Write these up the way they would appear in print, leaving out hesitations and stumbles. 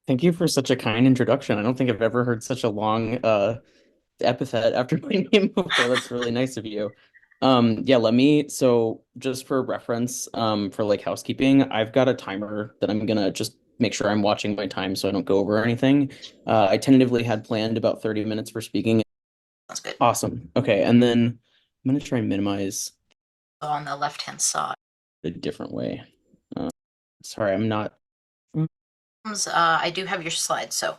Thank you for such a kind introduction. I don't think I've ever heard such a long epithet after my name before. That's really nice of you. Yeah, so just for reference, for like housekeeping, I've got a timer that I'm gonna just make sure I'm watching my time so I don't go over anything. I tentatively had planned about 30 minutes for speaking. Sounds good. Awesome. Okay, and then I'm gonna try and minimize On the left-hand side. a different way. Uh, sorry, I'm not I do have your slides, so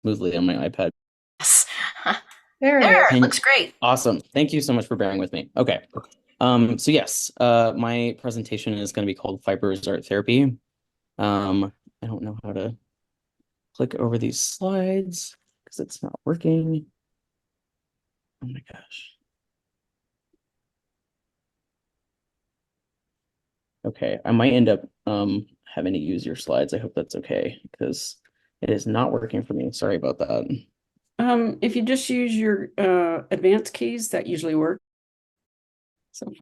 smoothly on my iPad. yes. There it There, is. it looks great. Awesome. Thank you so much for bearing with me. Okay. So yes, my presentation is going to be called Fibre Art Therapy. I don't know how to click over these slides because it's not working. Oh my gosh. Okay, I might end up having to use your slides. I hope that's okay because it is not working for me. Sorry about that. If you just use your advanced keys, that usually work. So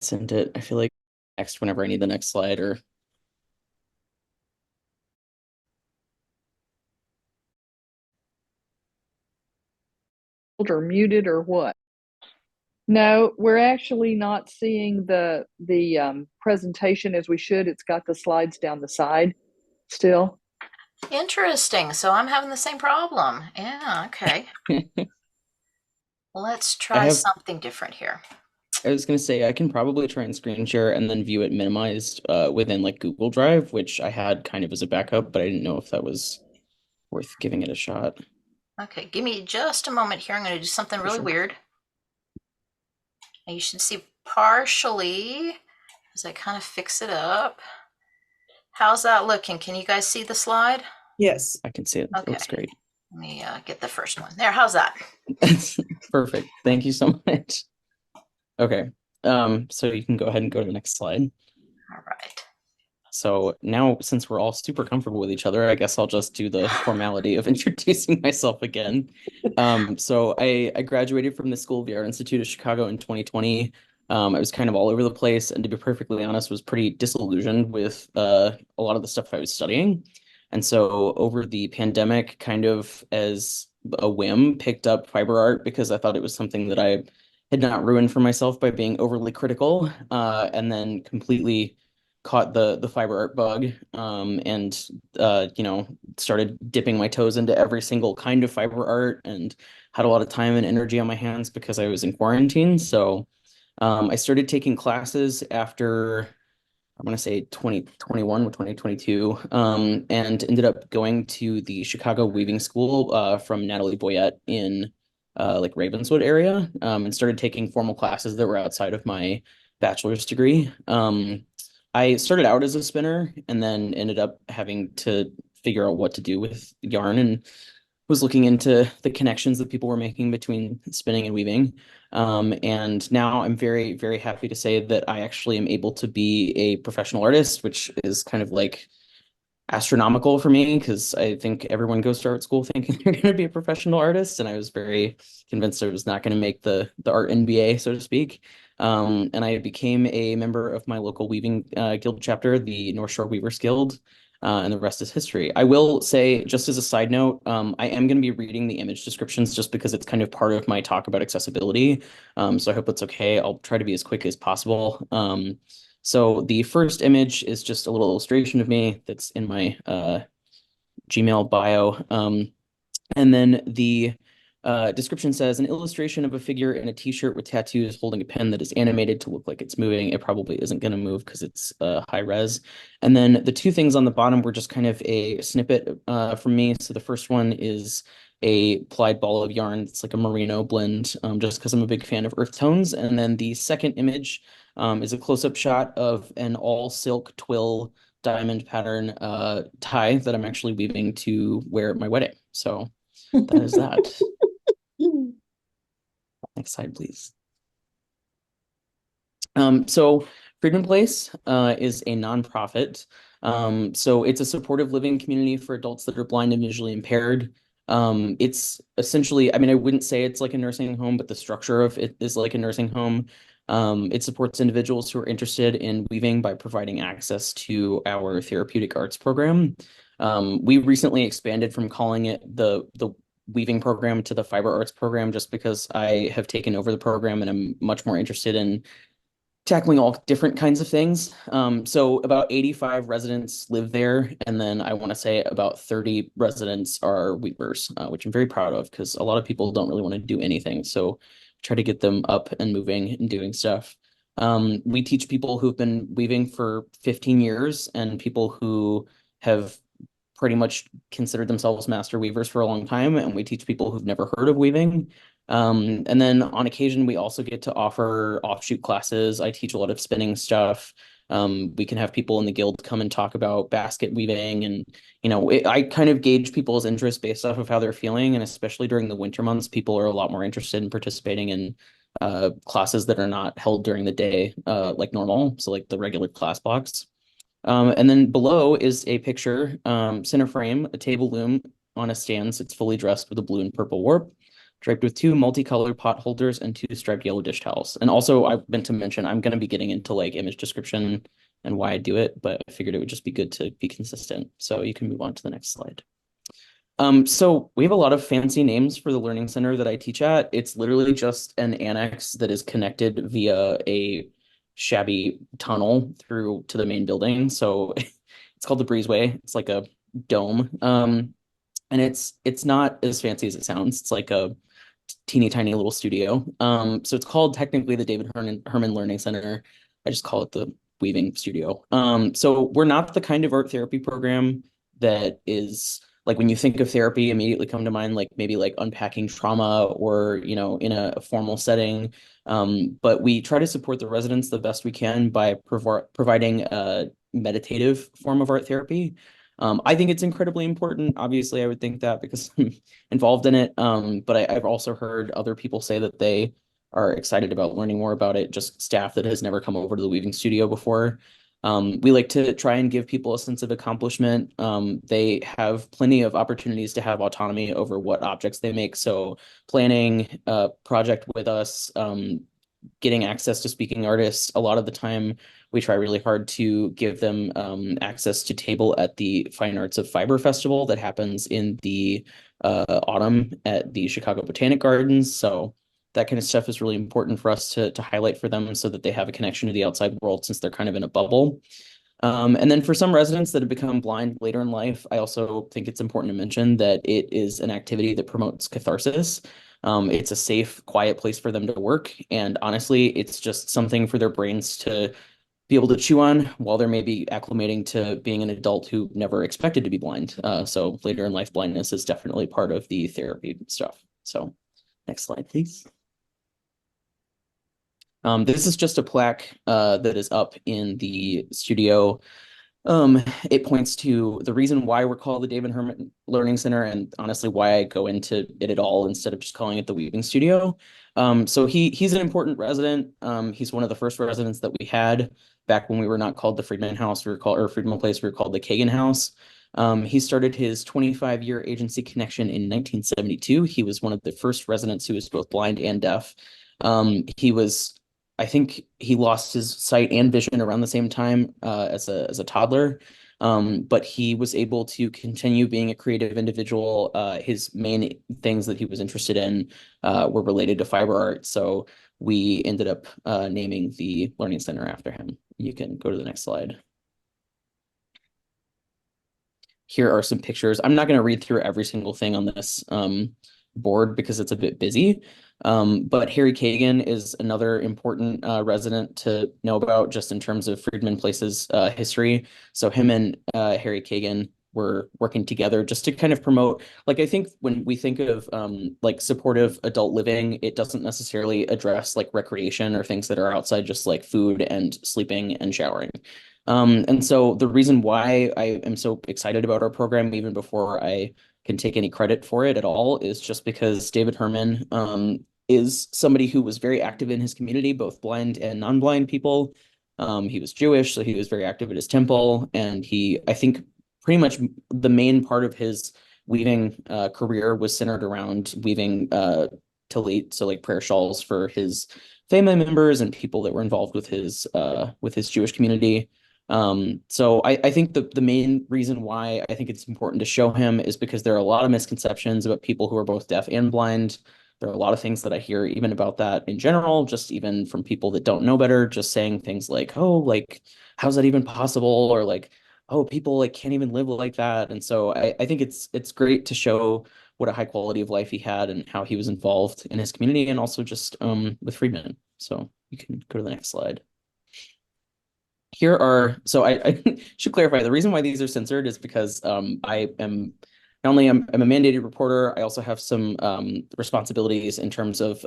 Send it. I feel like next whenever I need the next slide or or muted or what? No, we're actually not seeing the presentation as we should. It's got the slides down the side still. Interesting. So I'm having the same problem. Yeah, okay. Let's I try have something different here. I was gonna say I can probably try and screen share and then view it minimized within like Google Drive, which I had kind of as a backup, but I didn't know if that was worth giving it a shot. Okay, give me just a moment here. I'm going to do something For really sure. weird. And you should see partially as I kind of fix it up. How's that looking? Can you guys see the slide? yes. I can see it. It Okay, looks great. let me get the first one. There, how's that? Perfect. Thank you so much. Okay. So you can go ahead and go to the next slide. All right. So now, since we're all super comfortable with each other, I guess I'll just do the formality of introducing myself again. So I graduated from the School of the Art Institute of Chicago in 2020. I was kind of all over the place, and to be perfectly honest, was pretty disillusioned with a lot of the stuff I was studying. And so over the pandemic, kind of as a whim, picked up fiber art because I thought it was something that I had not ruined for myself by being overly critical, and then completely caught the fiber art bug, and started dipping my toes into every single kind of fiber art and had a lot of time and energy on my hands because I was in quarantine. So I started taking classes after I want to say 2021 or 2022, and ended up going to the Chicago Weaving School from Natalie Boyette in like Ravenswood area, and started taking formal classes that were outside of my bachelor's degree. I started out as a spinner and then ended up having to figure out what to do with yarn and was looking into the connections that people were making between spinning and weaving. And now I'm very, very happy to say that I actually am able to be a professional artist, which is kind of like astronomical for me because I think everyone goes to art school thinking they're going to be a professional artist, and I was very convinced I was not going to make the art NBA, so to speak. And I became a member of my local weaving guild chapter, the North Shore Weavers Guild, and the rest is history. I will say, just as a side note, I am going to be reading the image descriptions just because it's kind of part of my talk about accessibility. So I hope it's okay. I'll try to be as quick as possible. So the first image is just a little illustration of me that's in my Gmail bio. And then the description says an illustration of a figure in a t-shirt with tattoos holding a pen that is animated to look like it's moving. It probably isn't going to move because it's high res. And then the two things on the bottom were just kind of a snippet from me. So the first one is a plied ball of yarn. It's like a merino blend, just because I'm a big fan of earth tones. And then the second image is a close-up shot of an all silk twill diamond pattern tie that I'm actually weaving to wear at my wedding. So that is that. Next slide, please. So Friedman Place is a nonprofit. So it's a supportive living community for adults that are blind and visually impaired. It's essentially, I mean, I wouldn't say it's like a nursing home, but the structure of it is like a nursing home. It supports individuals who are interested in weaving by providing access to our therapeutic arts program. We recently expanded from calling it the weaving program to the fiber arts program just because I have taken over the program and I'm much more interested in tackling all different kinds of things. So about 85 residents live there, and then I want to say about 30 residents are weavers, which I'm very proud of because a lot of people don't really want to do anything. So try to get them up and moving and doing stuff. We teach people who've been weaving for 15 years and people who have pretty much considered themselves master weavers for a long time, and we teach people who've never heard of weaving. And then on occasion, we also get to offer offshoot classes. I teach a lot of spinning stuff. We can have people in the guild come and talk about basket weaving, and I kind of gauge people's interest based off of how they're feeling, and especially during the winter months, people are a lot more interested in participating in classes that are not held during the day, like normal, so like the regular class blocks. And then below is a picture, center frame, a table loom on a stand sits fully dressed with a blue and purple warp, draped with two multicolored pot holders and two striped yellow dish towels. And also, I meant to mention, I'm going to be getting into like image description and why I do it, but I figured it would just be good to be consistent. So you can move on to the next slide. So we have a lot of fancy names for the learning center that I teach at. It's literally just an annex that is connected via a shabby tunnel through to the main building. So it's called the Breezeway. It's like a dome. And it's not as fancy as it sounds. It's like a teeny tiny little studio. So it's called technically the David Herman Learning Center. I just call it the Weaving Studio. So we're not the kind of art therapy program that is like when you think of therapy, immediately come to mind like maybe like unpacking trauma or in a formal setting. But we try to support the residents the best we can by providing a meditative form of art therapy. I think it's incredibly important. Obviously, I would think that because I'm involved in it. But I've also heard other people say that they are excited about learning more about it, just staff that has never come over to the weaving studio before. We like to try and give people a sense of accomplishment. They have plenty of opportunities to have autonomy over what objects they make. So planning a project with us, getting access to speaking artists. A lot of the time, we try really hard to give them access to table at the Fine Arts of Fibre Festival that happens in the autumn at the Chicago Botanic Gardens. So that kind of stuff is really important for us to highlight for them so that they have a connection to the outside world since they're kind of in a bubble. And then for some residents that have become blind later in life, I also think it's important to mention that it is an activity that promotes catharsis. It's a safe, quiet place for them to work. And honestly, it's just something for their brains to be able to chew on while they're maybe acclimating to being an adult who never expected to be blind. So later in life blindness is definitely part of the therapy stuff. So next slide, please. This is just a plaque that is up in the studio. It points to the reason why we're called the David Herman Learning Center and honestly why I go into it at all instead of just calling it the Weaving Studio. So he's an important resident. He's one of the first residents that we had back when we were not called the Friedman House, we were called, or Friedman Place, we were called the Kagan House. He started his 25-year agency connection in 1972. He was one of the first residents who was both blind and deaf. I think he lost his sight and vision around the same time as a toddler. But he was able to continue being a creative individual. His main things that he was interested in were related to fiber art. So we ended up naming the Learning Center after him. You can go to the next slide. Here are some pictures. I'm not going to read through every single thing on this board because it's a bit busy. But Harry Kagan is another important resident to know about just in terms of Friedman Place's history. So him and Harry Kagan were working together just to kind of promote, like I think when we think of like supportive adult living, it doesn't necessarily address like recreation or things that are outside just like food and sleeping and showering. And so the reason why I am so excited about our program, even before I can take any credit for it at all, is just because David Herman is somebody who was very active in his community, both blind and non-blind people. He was Jewish, so he was very active at his temple, and I think pretty much the main part of his weaving career was centered around weaving tallit, so like prayer shawls for his family members and people that were involved with his Jewish community. So I think the main reason why I think it's important to show him is because there are a lot of misconceptions about people who are both deaf and blind. There are a lot of things that I hear even about that in general, just even from people that don't know better, just saying things like, oh, like, how's that even possible? Or like, oh, people like can't even live like that. And so I think it's great to show what a high quality of life he had and how he was involved in his community and also just with freedmen. So you can go to the next slide. Here are, so I should clarify, the reason why these are censored is because I am not only I'm a mandated reporter, I also have some responsibilities in terms of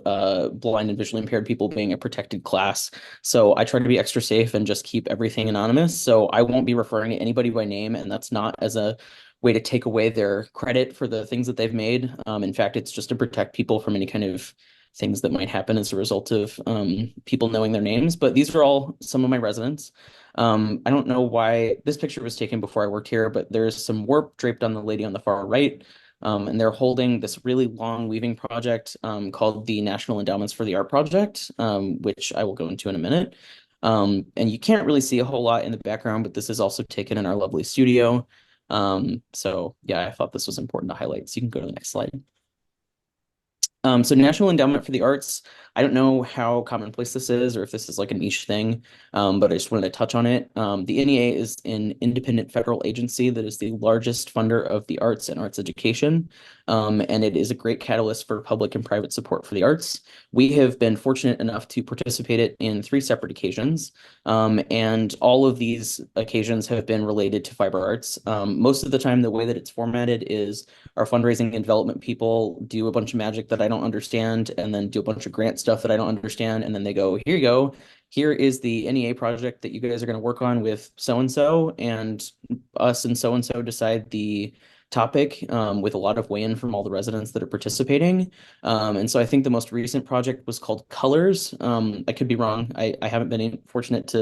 blind and visually impaired people being a protected class. So I try to be extra safe and just keep everything anonymous. So I won't be referring to anybody by name, and that's not as a way to take away their credit for the things that they've made. In fact, it's just to protect people from any kind of things that might happen as a result of people knowing their names. But these are all some of my residents. I don't know why this picture was taken before I worked here, but there's some warp draped on the lady on the far right. And they're holding this really long weaving project called the National Endowments for the Art Project, which I will go into in a minute. And you can't really see a whole lot in the background, but this is also taken in our lovely studio. So yeah, I thought this was important to highlight. So you can go to the next slide. So National Endowment for the Arts, I don't know how commonplace this is or if this is like a niche thing, but I just wanted to touch on it. The NEA is an independent federal agency that is the largest funder of the arts and arts education, and it is a great catalyst for public and private support for the arts. We have been fortunate enough to participate in 3 separate occasions, and all of these occasions have been related to fiber arts. Most of the time, the way that it's formatted is our fundraising and development people do a bunch of magic that I don't understand and then do a bunch of grant stuff that I don't understand. And then they go, here you go. Here is the NEA project that you guys are going to work on with so-and-so, and us and so-and-so decide the topic with a lot of weigh-in from all the residents that are participating. And so I think the most recent project was called Colors. I could be wrong. I haven't been fortunate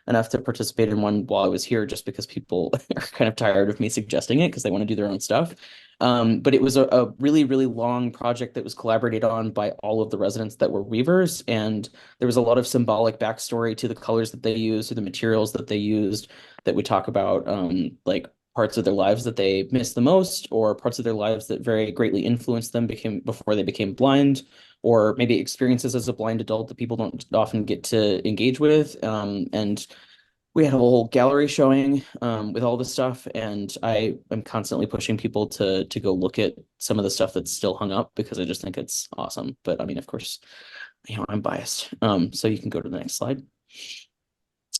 enough to participate in one while I was here just because people are kind of tired of me suggesting it because they want to do their own stuff. But it was a really, really long project that was collaborated on by all of the residents that were weavers. And there was a lot of symbolic backstory to the colors that they used, to the materials that they used, that we talk about, like parts of their lives that they missed the most, or parts of their lives that very greatly influenced them before they became blind, or maybe experiences as a blind adult that people don't often get to engage with. And we had a whole gallery showing with all this stuff, and I am constantly pushing people to go look at some of the stuff that's still hung up because I just think it's awesome. But I mean, of course, I'm biased. So you can go to the next slide.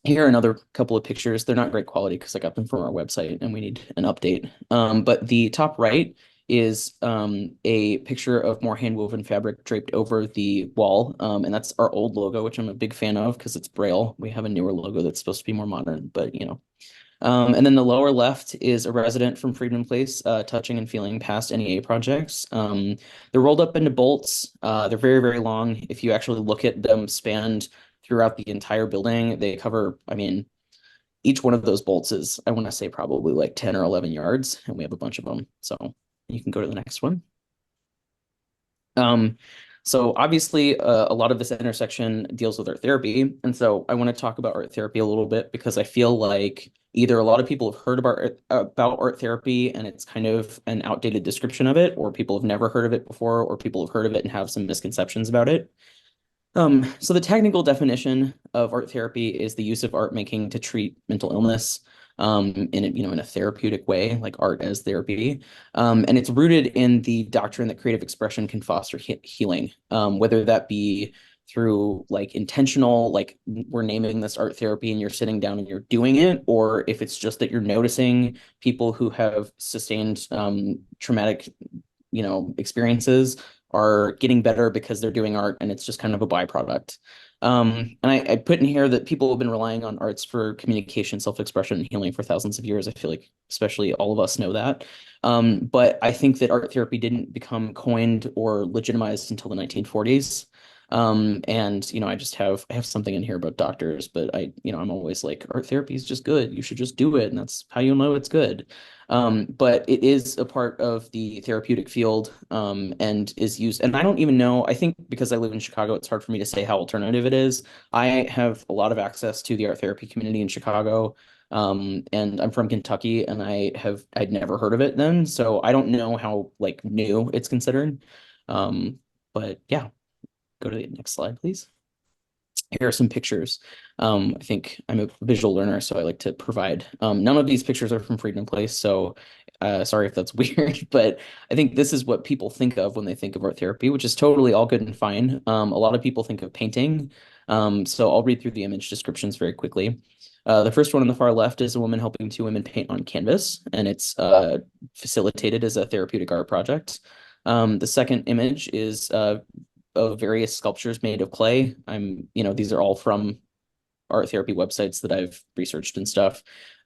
Here are another couple of pictures. They're not great quality because I got them from our website and we need an update. But the top right is a picture of more hand-woven fabric draped over the wall. And that's our old logo, which I'm a big fan of because it's Braille. We have a newer logo that's supposed to be more modern, but you know. And then the lower left is a resident from Freedman Place touching and feeling past NEA projects. They're rolled up into bolts. They're very, very long. If you actually look at them spanned throughout the entire building, they cover, I mean, each one of those bolts is, I want to say, probably like 10 or 11 yards, and we have a bunch of them. So you can go to the next one. So obviously, a lot of this intersection deals with art therapy. And so I want to talk about art therapy a little bit because I feel like either a lot of people have heard about art therapy and it's kind of an outdated description of it, or people have never heard of it before, or people have heard of it and have some misconceptions about it. So the technical definition of art therapy is the use of art making to treat mental illness in a therapeutic way, like art as therapy. And it's rooted in the doctrine that creative expression can foster healing, whether that be through like intentional, like we're naming this art therapy and you're sitting down and you're doing it, or if it's just that you're noticing people who have sustained traumatic, experiences are getting better because they're doing art and it's just kind of a byproduct. And I put in here that people have been relying on arts for communication, self-expression, and healing for thousands of years. I feel like especially all of us know that. But I think that art therapy didn't become coined or legitimized until the 1940s. And I have something in here about doctors, but I'm always like, art therapy is just good. You should just do it, and that's how you'll know it's good. But it is a part of the therapeutic field, and is used. And I don't even know, I think because I live in Chicago, it's hard for me to say how alternative it is. I have a lot of access to the art therapy community in Chicago. And I'm from Kentucky, and I'd never heard of it then, so I don't know how like new it's considered. But yeah, go to the next slide, please. Here are some pictures. I think I'm a visual learner, so I like to provide. None of these pictures are from Freedom Place, so sorry if that's weird, but I think this is what people think of when they think of art therapy, which is totally all good and fine. A lot of people think of painting, so I'll read through the image descriptions very quickly. The first one on the far left is a woman helping two women paint on canvas, and it's facilitated as a therapeutic art project. The second image is of various sculptures made of clay. These are all from art therapy websites that I've researched and stuff.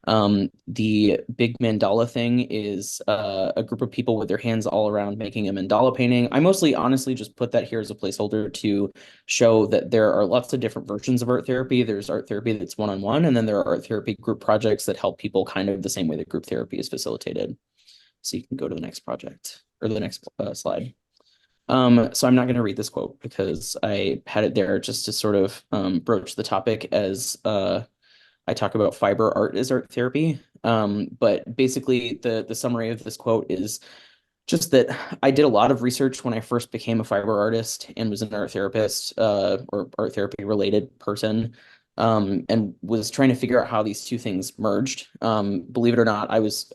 The big mandala thing is a group of people with their hands all around making a mandala painting. I mostly honestly just put that here as a placeholder to show that there are lots of different versions of art therapy. There's art therapy that's one-on-one, and then there are art therapy group projects that help people kind of the same way that group therapy is facilitated. So you can go to the next project or the next slide. So I'm not going to read this quote because I had it there just to sort of broach the topic as I talk about fiber art as art therapy. But basically, the summary of this quote is just that I did a lot of research when I first became a fiber artist and was an art therapist or art therapy related person, and was trying to figure out how these two things merged. Believe it or not, I was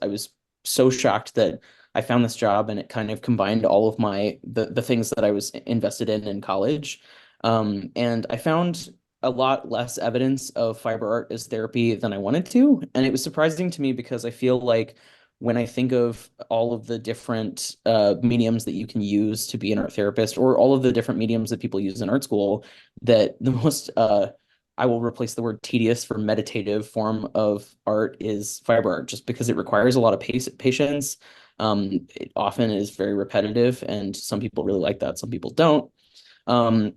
so shocked that I found this job and it kind of combined all of the things that I was invested in college. And I found a lot less evidence of fiber art as therapy than I wanted to. And it was surprising to me because I feel like when I think of all of the different mediums that you can use to be an art therapist, or all of the different mediums that people use in art school, that the most I will replace the word tedious for meditative form of art is fiber art, just because it requires a lot of patience. It often is very repetitive, and some people really like that, some people don't. Um,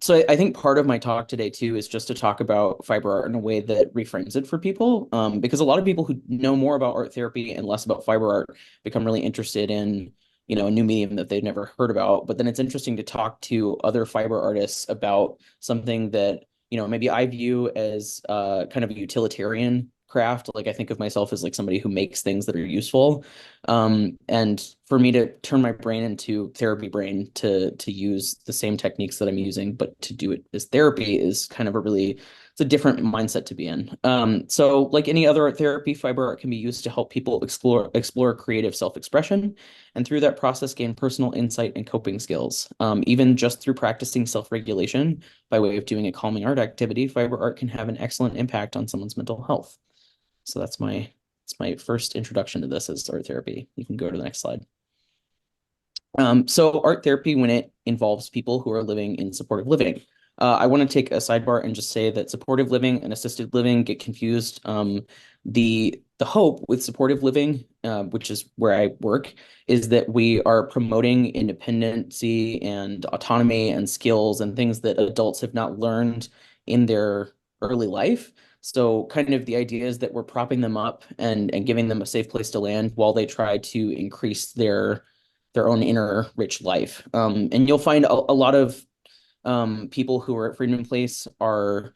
so I think part of my talk today too is just to talk about fiber art in a way that reframes it for people, because a lot of people who know more about art therapy and less about fiber art become really interested in, a new medium that they've never heard about. But then it's interesting to talk to other fiber artists about something that, maybe I view as kind of a utilitarian craft. Like I think of myself as like somebody who makes things that are useful. And for me to turn my brain into therapy brain to use the same techniques that I'm using, but to do it as therapy is kind of it's a different mindset to be in. So like any other art therapy, fiber art can be used to help people explore creative self-expression, and through that process gain personal insight and coping skills. Even just through practicing self-regulation by way of doing a calming art activity, fiber art can have an excellent impact on someone's mental health. So that's my first introduction to this as art therapy. You can go to the next slide. So art therapy, when it involves people who are living in supportive living. I want to take a sidebar and just say that supportive living and assisted living get confused. The hope with supportive living, which is where I work, is that we are promoting independency and autonomy and skills and things that adults have not learned in their early life. So kind of the idea is that we're propping them up and giving them a safe place to land while they try to increase their own inner rich life. And you'll find a lot of people who are at Freedom Place are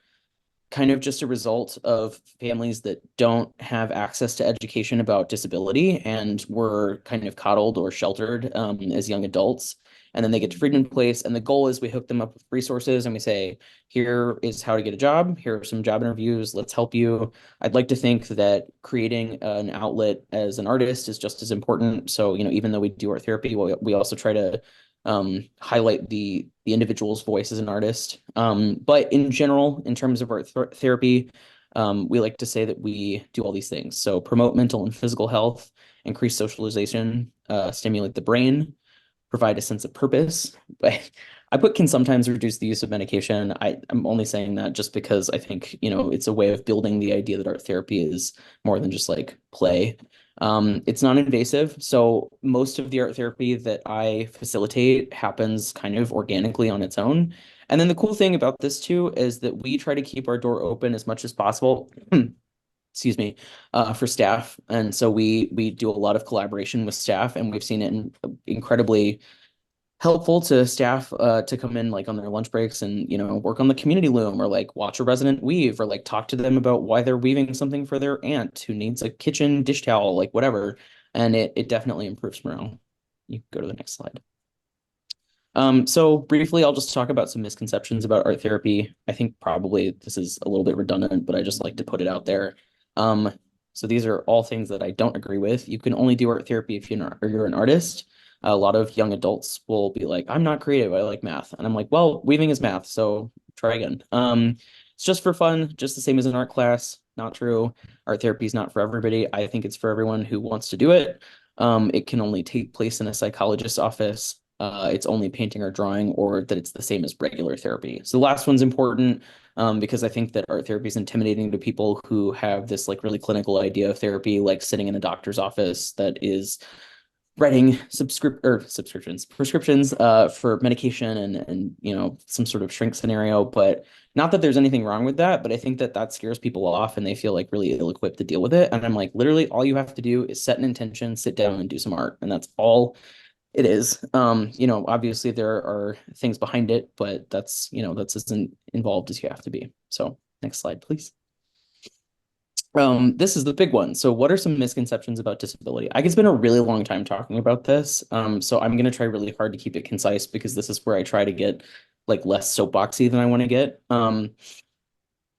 kind of just a result of families that don't have access to education about disability and were kind of coddled or sheltered as young adults. And then they get to Freedom Place, and the goal is we hook them up with resources and we say, here is how to get a job. Here are some job interviews. Let's help you. I'd like to think that creating an outlet as an artist is just as important. So, even though we do art therapy, we also try to highlight the individual's voice as an artist. But in general, in terms of art therapy, we like to say that we do all these things. So promote mental and physical health, increase socialization, stimulate the brain, provide a sense of purpose. But I can sometimes reduce the use of medication. I'm only saying that just because I think, it's a way of building the idea that art therapy is more than just like play. It's non-invasive, so most of the art therapy that I facilitate happens kind of organically on its own. And then the cool thing about this too is that we try to keep our door open as much as possible. Excuse me, for staff. And so we do a lot of collaboration with staff, and we've seen it incredibly helpful to staff to come in like on their lunch breaks and work on the community loom or like watch a resident weave or like talk to them about why they're weaving something for their aunt who needs a kitchen dish towel, like whatever. And it definitely improves morale. You can go to the next slide. So briefly, I'll just talk about some misconceptions about art therapy. I think probably this is a little bit redundant, but I just like to put it out there. Um, so these are all things that I don't agree with. You can only do art therapy if you're an artist. A lot of young adults will be like, I'm not creative, I like math. And I'm like, well, weaving is math, so try again. It's just for fun, just the same as an art class. Not true. Art therapy is not for everybody. I think it's for everyone who wants to do it. It can only take place in a psychologist's office. It's only painting or drawing, or that it's the same as regular therapy. So the last one's important because I think that art therapy is intimidating to people who have this like really clinical idea of therapy, like sitting in a doctor's office that is writing prescriptions for medication and some sort of shrink scenario. But not that there's anything wrong with that, but I think that that scares people off and they feel like really ill-equipped to deal with it. And I'm like, literally all you have to do is set an intention, sit down and do some art, and that's all it is. Obviously there are things behind it, but that's as involved as you have to be. So next slide, please. This is the big one. So what are some misconceptions about disability? I could spend a really long time talking about this. So I'm going to try really hard to keep it concise because this is where I try to get like less soapboxy than I want to get.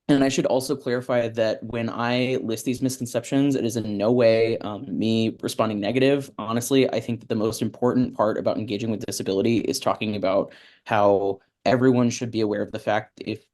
And I should also clarify that when I list these misconceptions, it is in no way me responding negative. Honestly, I think that the most important part about engaging with disability is talking about how everyone should be aware of the fact if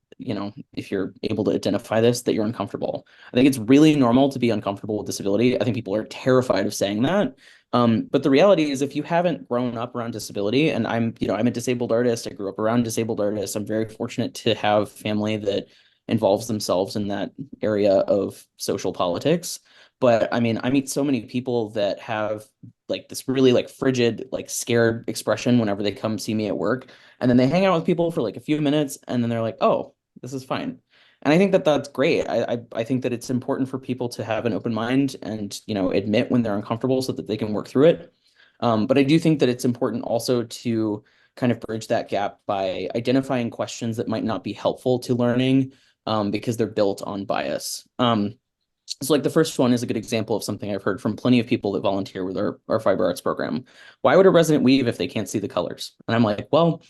you're able to identify this, that you're uncomfortable. I think it's really normal to be uncomfortable with disability. I think people are terrified of saying that. But the reality is if you haven't grown up around disability, and I'm a disabled artist, I grew up around disabled artists. I'm very fortunate to have family that involves themselves in that area of social politics. But I mean, I meet so many people that have like this really like frigid, like scared expression whenever they come see me at work. And then they hang out with people for like a few minutes and then they're like, oh, this is fine. And I think that that's great. I think that it's important for people to have an open mind and, admit when they're uncomfortable so that they can work through it. But I do think that it's important also to kind of bridge that gap by identifying questions that might not be helpful to learning because they're built on bias. So like the first one is a good example of something I've heard from plenty of people that volunteer with our Fibre Arts program. Why would a resident weave if they can't see the colors? And I'm like, well,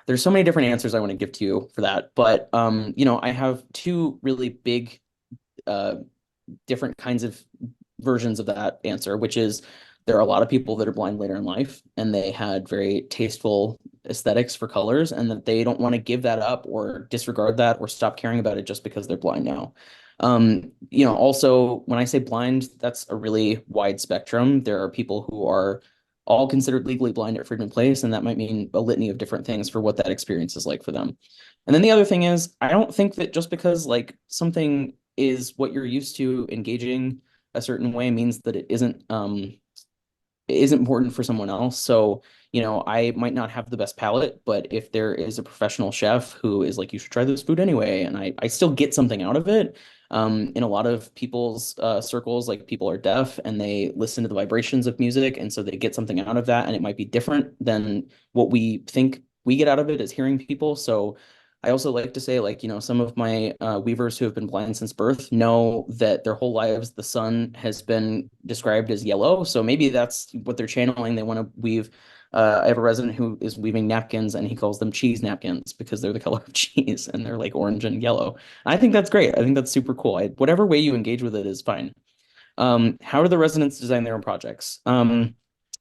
there's so many different answers I want to give to you for that. But I have two really big different kinds of versions of that answer, which is there are a lot of people that are blind later in life and they had very tasteful aesthetics for colors and that they don't want to give that up or disregard that or stop caring about it just because they're blind now. Also when I say blind, that's a really wide spectrum. There are people who are all considered legally blind at Friedman Place, and that might mean a litany of different things for what that experience is like for them. And then the other thing is, I don't think that just because like something is what you're used to engaging a certain way means that it isn't important for someone else. So, I might not have the best palate, but if there is a professional chef who is like, you should try this food anyway, and I still get something out of it. In a lot of people's circles, like people are deaf and they listen to the vibrations of music, and so they get something out of that, and it might be different than what we think we get out of it as hearing people. So I also like to say, like, some of my weavers who have been blind since birth know that their whole lives the sun has been described as yellow. So maybe that's what they're channeling. They want to weave. I have a resident who is weaving napkins and he calls them cheese napkins because they're the color of cheese and they're like orange and yellow. I think that's great. I think that's super cool. Whatever way you engage with it is fine. How do the residents design their own projects? The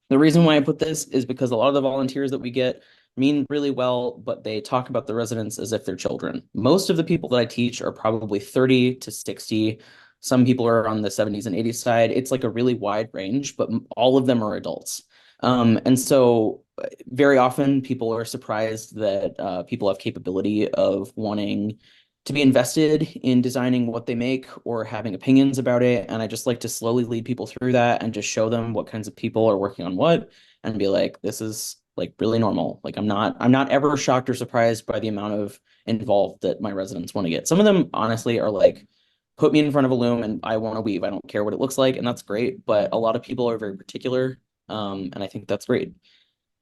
reason why I put this is because a lot of the volunteers that we get mean really well, but they talk about the residents as if they're children. Most of the people that I teach are probably 30 to 60. Some people are on the 70s and 80s side. It's like a really wide range, but all of them are adults. And so very often people are surprised that people have capability of wanting to be invested in designing what they make or having opinions about it. And I just like to slowly lead people through that and just show them what kinds of people are working on what and be like, this is like really normal. Like I'm not ever shocked or surprised by the amount of involved that my residents want to get. Some of them honestly are like, put me in front of a loom and I want to weave. I don't care what it looks like, and that's great. But a lot of people are very particular, and I think that's great.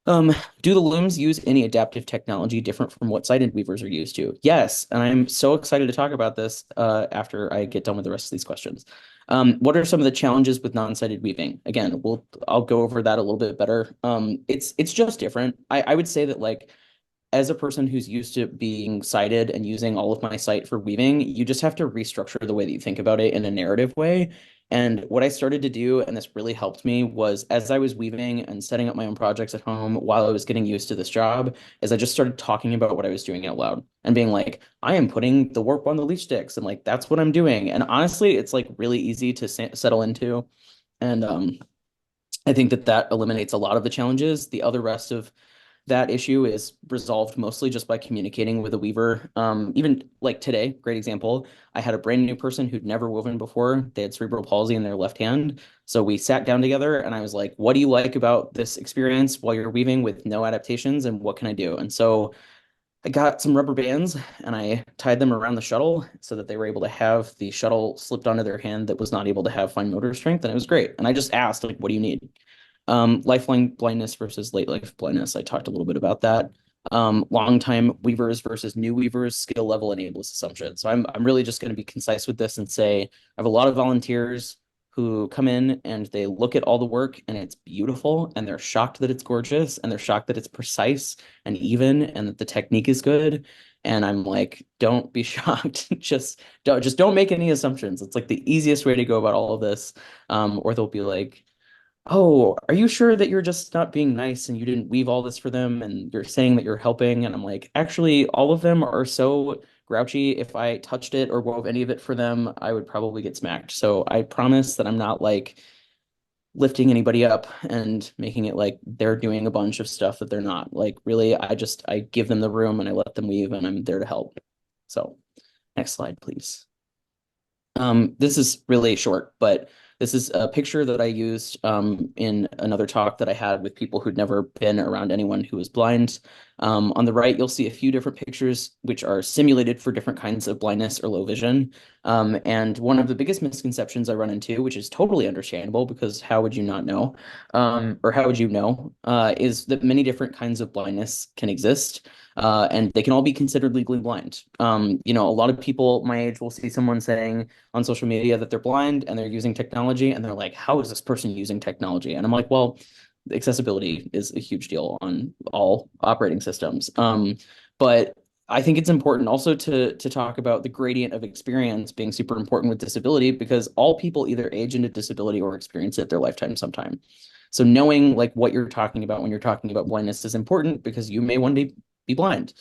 Do the looms use any adaptive technology different from what sighted weavers are used to? Yes, and I'm so excited to talk about this after I get done with the rest of these questions. What are some of the challenges with non-sighted weaving? Again, I'll go over that a little bit better. It's just different. I would say that like as a person who's used to being cited and using all of my site for weaving, you just have to restructure the way that you think about it in a narrative way. And what I started to do, and this really helped me, was as I was weaving and setting up my own projects at home while I was getting used to this job, is I just started talking about what I was doing out loud and being like, I am putting the warp on the leaf sticks, and like that's what I'm doing. And honestly, it's like really easy to settle into. And I think that that eliminates a lot of the challenges. The other rest of that issue is resolved mostly just by communicating with a weaver. Even like today, great example. I had a brand new person who'd never woven before. They had cerebral palsy in their left hand. So we sat down together and I was like, what do you like about this experience while you're weaving with no adaptations, and what can I do? And so I got some rubber bands and I tied them around the shuttle so that they were able to have the shuttle slipped onto their hand that was not able to have fine motor strength. And it was great. And I just asked, like, what do you need? Lifelong blindness versus late life blindness. I talked a little bit about that. Long time weavers versus new weavers, skill level and ableist assumption. So I'm really just going to be concise with this and say I have a lot of volunteers who come in and they look at all the work and it's beautiful and they're shocked that it's gorgeous and they're shocked that it's precise and even and that the technique is good. And I'm like, don't be shocked. Just don't make any assumptions. It's like the easiest way to go about all of this. Or they'll be like, oh, are you sure that you're just not being nice and you didn't weave all this for them and you're saying that you're helping? And I'm like, actually, all of them are so grouchy. If I touched it or wove any of it for them, I would probably get smacked. So I promise that I'm not like lifting anybody up and making it like they're doing a bunch of stuff that they're not. Like, really, I give them the room and I let them weave and I'm there to help. So next slide, please. This is really short, but this is a picture that I used in another talk that I had with people who'd never been around anyone who was blind. On the right, you'll see a few different pictures which are simulated for different kinds of blindness or low vision. And one of the biggest misconceptions I run into, which is totally understandable because how would you not know, or how would you know, is that many different kinds of blindness can exist. And they can all be considered legally blind. A lot of people my age will see someone saying on social media that they're blind and they're using technology, and they're like, how is this person using technology? And I'm like, well, accessibility is a huge deal on all operating systems. But I think it's important also to talk about the gradient of experience being super important with disability, because all people either age into disability or experience it their lifetime sometime. So knowing like what you're talking about when you're talking about blindness is important, because you may one day be blind.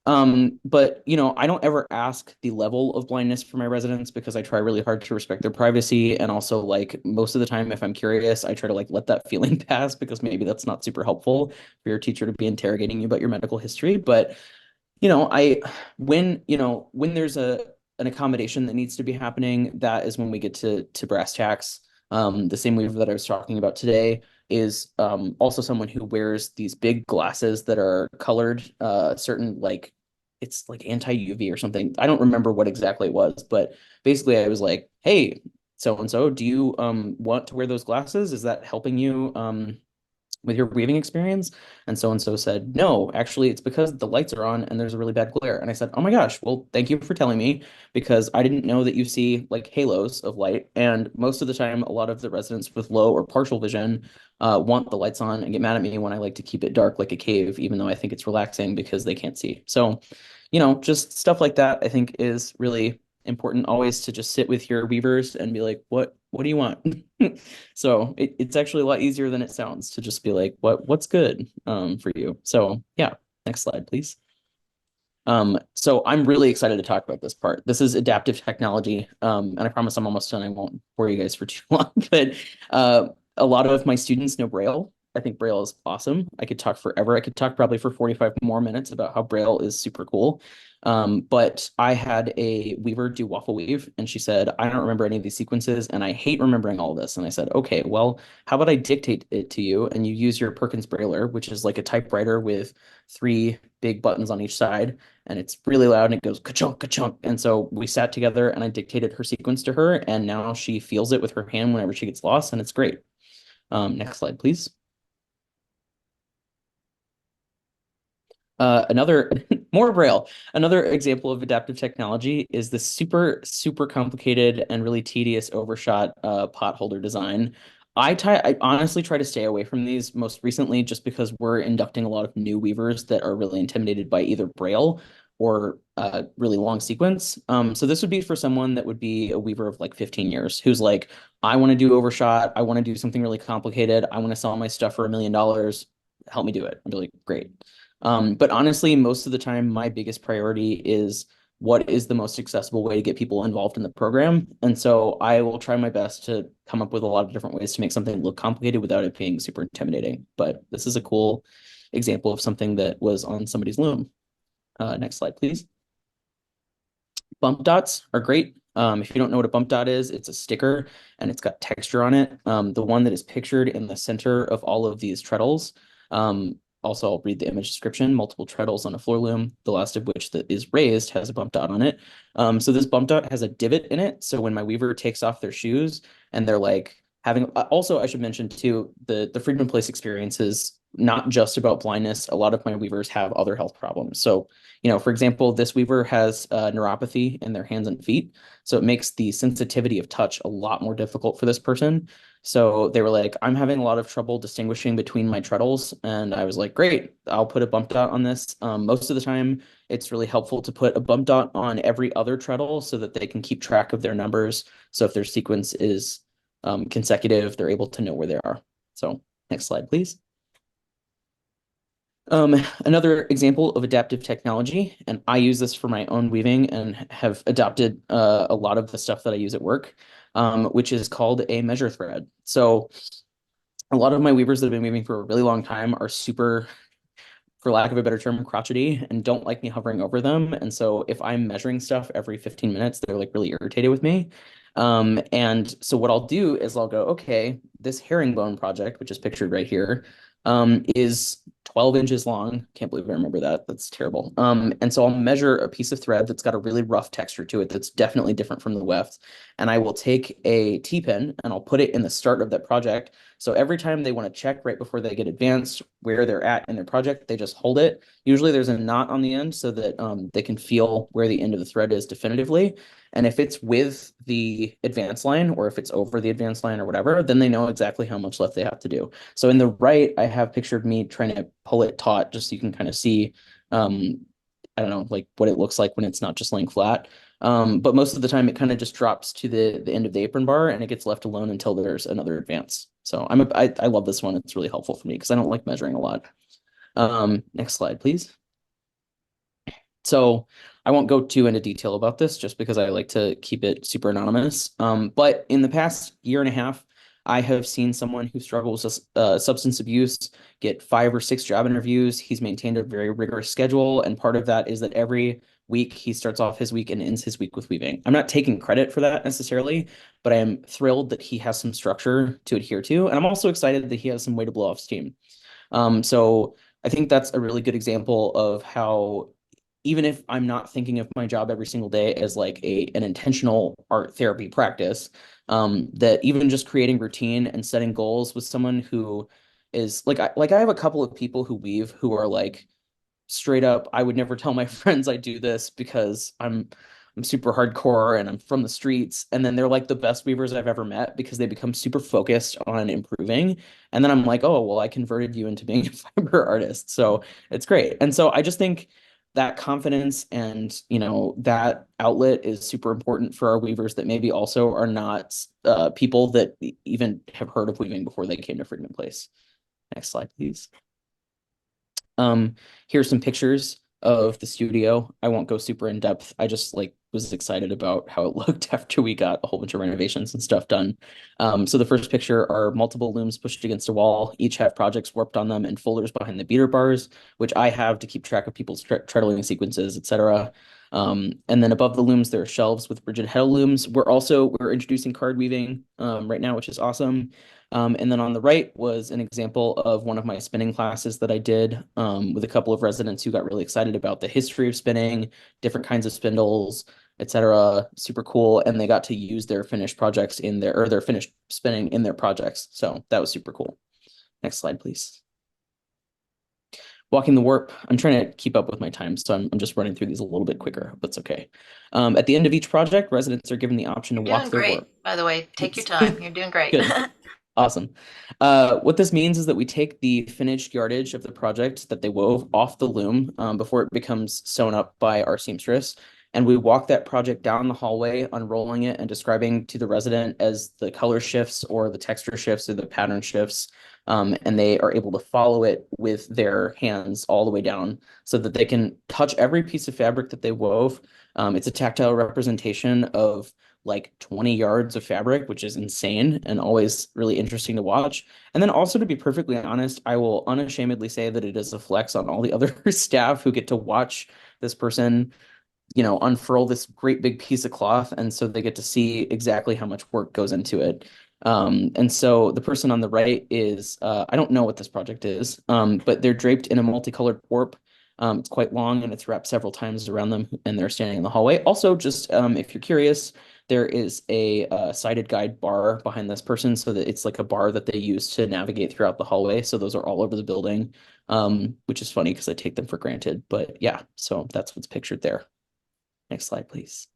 But I don't ever ask the level of blindness for my residents because I try really hard to respect their privacy. And also, like, most of the time, if I'm curious, I try to like let that feeling pass, because maybe that's not super helpful for your teacher to be interrogating you about your medical history. But I when there's an accommodation that needs to be happening, that is when we get to brass tacks. The same weaver that I was talking about today is also someone who wears these big glasses that are colored certain, like, it's like anti-UV or something. I don't remember what exactly it was, but basically I was like, hey, so and so, do you want to wear those glasses? Is that helping you with your weaving experience? And so said, no, actually, it's because the lights are on and there's a really bad glare. And I said, oh my gosh, well, thank you for telling me, because I didn't know that you see like halos of light. And most of the time, a lot of the residents with low or partial vision want the lights on and get mad at me when I like to keep it dark like a cave, even though I think it's relaxing because they can't see. So, just stuff like that, I think is really important, always to just sit with your weavers and be like, what do you want? So it's actually a lot easier than it sounds to just be like, what's good for you? So yeah, next slide, please. So I'm really excited to talk about this part. This is adaptive technology. And I promise I'm almost done. I won't bore you guys for too long, but a lot of my students know Braille. I think Braille is awesome. I could talk forever. I could talk probably for 45 more minutes about how Braille is super cool. But I had a weaver do waffle weave, and she said, I don't remember any of these sequences, and I hate remembering all of this. And I said, okay, well, how about I dictate it to you, and you use your Perkins Brailler, which is like a typewriter with 3 big buttons on each side, and it's really loud, and it goes ka-chunk, ka-chunk. And so we sat together, and I dictated her sequence to her, and now she feels it with her hand whenever she gets lost, and it's great. Next slide, please. Another more Braille. Another example of adaptive technology is the super complicated and really tedious overshot pot holder design. I honestly try to stay away from these most recently just because we're inducting a lot of new weavers that are really intimidated by either Braille or really long sequence. So this would be for someone that would be a weaver of like 15 years who's like, I want to do overshot. I want to do something really complicated. I want to sell my stuff for $1 million. Help me do it. I'd be like, great. But honestly, most of the time, my biggest priority is what is the most accessible way to get people involved in the program. And so I will try my best to come up with a lot of different ways to make something look complicated without it being super intimidating. But this is a cool example of something that was on somebody's loom. Next slide, please. Bump dots are great. If you don't know what a bump dot is, it's a sticker and it's got texture on it. The one that is pictured in the center of all of these treadles. Also, I'll read the image description. Multiple treadles on a floor loom, the last of which that is raised has a bump dot on it. So this bump dot has a divot in it. So when my weaver takes off their shoes and they're like having, also I should mention too, the Friedman Place experience is not just about blindness. A lot of my weavers have other health problems. So, for example, this weaver has neuropathy in their hands and feet. So it makes the sensitivity of touch a lot more difficult for this person. So they were like, I'm having a lot of trouble distinguishing between my treadles. And I was like, great, I'll put a bump dot on this. Most of the time, it's really helpful to put a bump dot on every other treadle so that they can keep track of their numbers. So if their sequence is consecutive, they're able to know where they are. So next slide, please. Another example of adaptive technology, and I use this for my own weaving and have adopted a lot of the stuff that I use at work, which is called a measure thread. So a lot of my weavers that have been weaving for a really long time are super, for lack of a better term, crotchety and don't like me hovering over them. And so if I'm measuring stuff every 15 minutes, they're like really irritated with me. And so what I'll do is I'll go, okay, this herringbone project, which is pictured right here, is 12 inches long. Can't believe I remember that. That's terrible. And so I'll measure a piece of thread that's got a really rough texture to it that's definitely different from the weft. And I will take a T-pin and I'll put it in the start of that project. So every time they want to check right before they get advanced where they're at in their project, they just hold it. Usually there's a knot on the end so that they can feel where the end of the thread is definitively. And if it's with the advanced line or if it's over the advanced line or whatever, then they know exactly how much left they have to do. So in the right, I have pictured me trying to pull it taut just so you can kind of see, I don't know, like what it looks like when it's not just laying flat. But most of the time it kind of just drops to the end of the apron bar and it gets left alone until there's another advance. So I love this one. It's really helpful for me because I don't like measuring a lot. Next slide, please. So I won't go too into detail about this just because I like to keep it super anonymous. But in the past year and a half, I have seen someone who struggles with substance abuse get 5 or 6 job interviews. He's maintained a very rigorous schedule. And part of that is that every week he starts off his week and ends his week with weaving. I'm not taking credit for that necessarily, but I am thrilled that he has some structure to adhere to. And I'm also excited that he has some way to blow off steam. So I think that's a really good example of how even if I'm not thinking of my job every single day as like an intentional art therapy practice, that even just creating routine and setting goals with someone who is like I have a couple of people who weave who are like straight up, I would never tell my friends I do this because I'm super hardcore and I'm from the streets. And then they're like the best weavers I've ever met because they become super focused on improving. And then I'm like, oh, well, I converted you into being a fiber artist. So it's great. And so I just think that confidence and that outlet is super important for our weavers that maybe also are not people that even have heard of weaving before they came to Friedman Place. Next slide, please. Here's some pictures of the studio. I won't go super in depth. I just like was excited about how it looked after we got a whole bunch of renovations and stuff done. So the first picture are multiple looms pushed against a wall. Each have projects warped on them and folders behind the beater bars, which I have to keep track of people's treadling sequences, etc. And then above the looms, there are shelves with rigid heddle looms. We're introducing card weaving right now, which is awesome. And then on the right was an example of one of my spinning classes that I did with a couple of residents who got really excited about the history of spinning, different kinds of spindles, etc. Super cool. And they got to use their finished projects or their finished spinning in their projects. So that was super cool. Next slide, please. Walking the warp, I'm trying to keep up with my time, so I'm just running through these a little bit quicker. That's okay. At the end of each project, residents are given the option to You're walk doing their great, warp. by the way. Take your time. You're doing great. Good. Awesome. What this means is that we take the finished yardage of the project that they wove off the loom before it becomes sewn up by our seamstress, and we walk that project down the hallway, unrolling it and describing to the resident as the color shifts or the texture shifts or the pattern shifts. And they are able to follow it with their hands all the way down so that they can touch every piece of fabric that they wove. It's a tactile representation of like 20 yards of fabric, which is insane and always really interesting to watch. And then also, to be perfectly honest, I will unashamedly say that it is a flex on all the other staff who get to watch this person, unfurl this great big piece of cloth. And so they get to see exactly how much work goes into it. And so the person on the right is, I don't know what this project is, but they're draped in a multicolored warp. It's quite long and it's wrapped several times around them, and they're standing in the hallway. Also, just if you're curious, there is a sighted guide bar behind this person so that it's like a bar that they use to navigate throughout the hallway. So those are all over the building, which is funny because I take them for granted. But yeah, so that's what's pictured there. Next slide, please.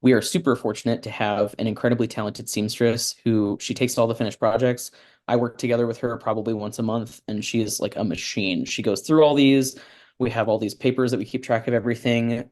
We are super fortunate to have an incredibly talented seamstress who she takes all the finished projects. I work together with her probably once a month, and she is like a machine. She goes through all these. We have all these papers that we keep track of everything.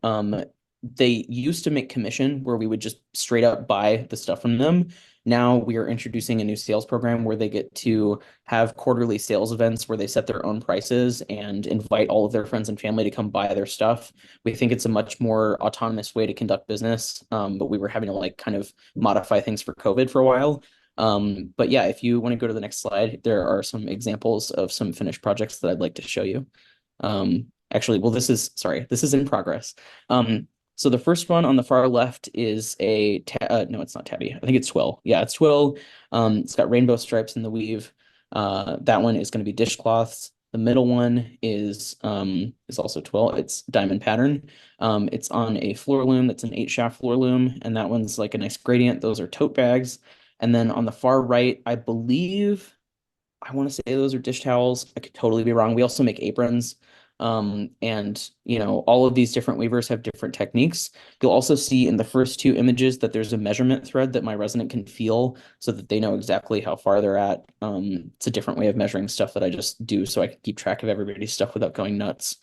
They used to make commission where we would just straight up buy the stuff from them. Now we are introducing a new sales program where they get to have quarterly sales events where they set their own prices and invite all of their friends and family to come buy their stuff. We think it's a much more autonomous way to conduct business, but we were having to like kind of modify things for COVID for a while. But yeah, if you want to go to the next slide, there are some examples of some finished projects that I'd like to show you. Actually, well, this is in progress. So the first one on the far left is no, it's not tabby. I think it's twill. Yeah, it's twill. It's got rainbow stripes in the weave. That one is going to be dishcloths. The middle one is also twill. It's diamond pattern. It's on a floor loom that's an 8-shaft floor loom, and that one's like a nice gradient. Those are tote bags. And then on the far right, I believe I want to say those are dish towels. I could totally be wrong. We also make aprons. And all of these different weavers have different techniques. You'll also see in the first two images that there's a measurement thread that my resident can feel so that they know exactly how far they're at. It's a different way of measuring stuff that I just do so I can keep track of everybody's stuff without going nuts.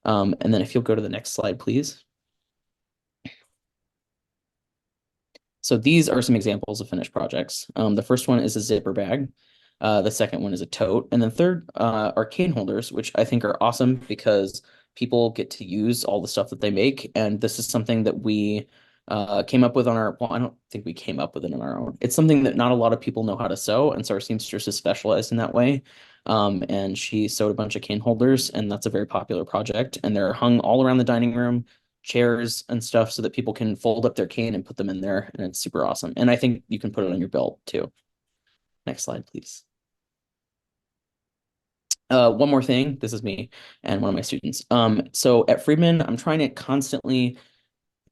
And then if you'll go to the next slide, please. So these are some examples of finished projects. The first one is a zipper bag. The second one is a tote. And then third are cane holders, which I think are awesome because people get to use all the stuff that they make. And this is something that we came up with well, I don't think we came up with it on our own. It's something that not a lot of people know how to sew. And so our seamstress is specialized in that way. And she sewed a bunch of cane holders, and that's a very popular project. And they're hung all around the dining room, chairs and stuff so that people can fold up their cane and put them in there. And it's super awesome. And I think you can put it on your belt too. Next slide, please. One more thing. This is me and one of my students. So at Friedman, I'm trying to constantly,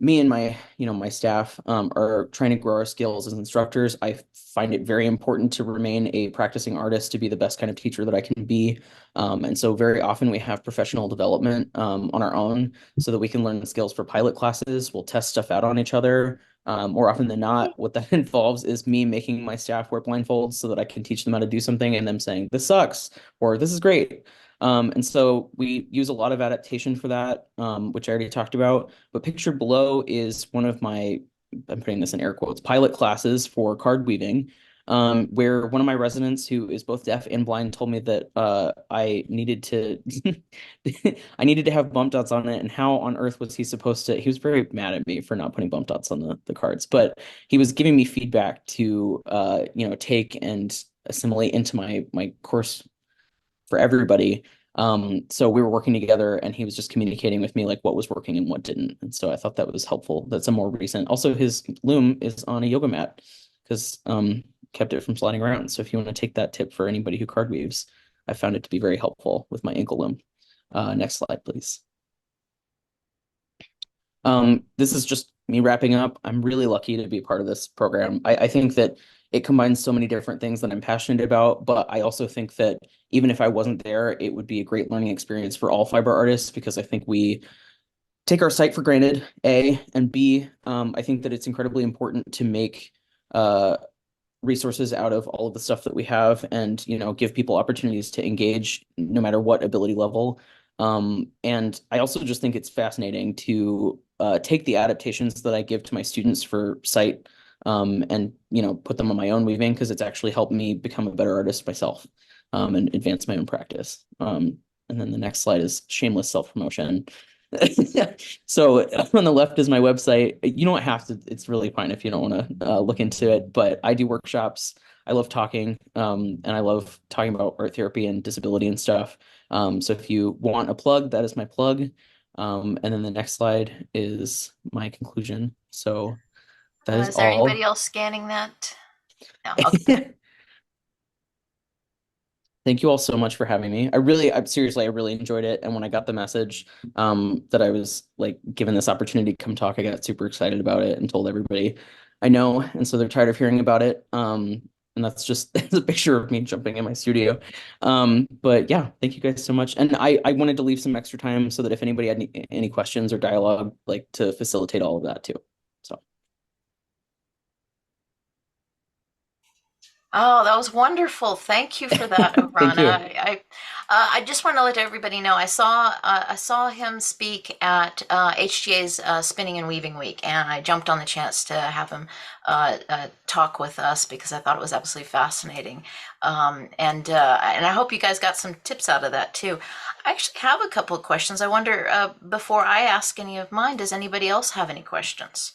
me and my staff are trying to grow our skills as instructors. I find it very important to remain a practicing artist, to be the best kind of teacher that I can be. And so very often we have professional development on our own so that we can learn skills for pilot classes. We'll test stuff out on each other. More often than not, what that involves is me making my staff wear blindfolds so that I can teach them how to do something and them saying, this sucks, or this is great. And so we use a lot of adaptation for that, which I already talked about. But pictured below is one of my, I'm putting this in air quotes, pilot classes for card weaving. where one of my residents who is both deaf and blind told me that I needed to I needed to have bump dots on it, and how on earth was he supposed to? He was very mad at me for not putting bump dots on the cards, but he was giving me feedback to take and assimilate into my course for everybody. So we were working together and he was just communicating with me like what was working and what didn't. And so I thought that was helpful. That's a more recent. Also, his loom is on a yoga mat because kept it from sliding around. So if you want to take that tip for anybody who card weaves, I found it to be very helpful with my ankle loom. Next slide, please. This is just me wrapping up. I'm really lucky to be part of this program. I think that it combines so many different things that I'm passionate about, but I also think that even if I wasn't there, it would be a great learning experience for all fiber artists because I think we take our site for granted, A, and B, I think that it's incredibly important to make resources out of all of the stuff that we have and give people opportunities to engage no matter what ability level. And I also just think it's fascinating to take the adaptations that I give to my students for sight and put them on my own weaving because it's actually helped me become a better artist myself and advance my own practice. And then the next slide is shameless self-promotion. So on the left is my website. You don't have to, it's really fine if you don't want to look into it, but I do workshops. I love talking, and I love talking about art therapy and disability and stuff. So if you want a plug, that is my plug. And then the next slide is my conclusion. So that is Is there all. anybody else scanning that? No. Okay. Thank you all so much for having me. Seriously, I really enjoyed it. And when I got the message that I was like given this opportunity to come talk, I got super excited about it and told everybody I know. And so they're tired of hearing about it. And that's just it's a picture of me jumping in my studio. But yeah, thank you guys so much. And I wanted to leave some extra time so that if anybody had any questions or dialogue, like to facilitate all of that too. So Oh, that was wonderful. Thank you for that, thank Oberon. you. I just want to let everybody know I saw him speak at HGA's Spinning and Weaving Week, and I jumped on the chance to have him talk with us because I thought it was absolutely fascinating. And I hope you guys got some tips out of that too. I actually have a couple of questions. I wonder before I ask any of mine, does anybody else have any questions?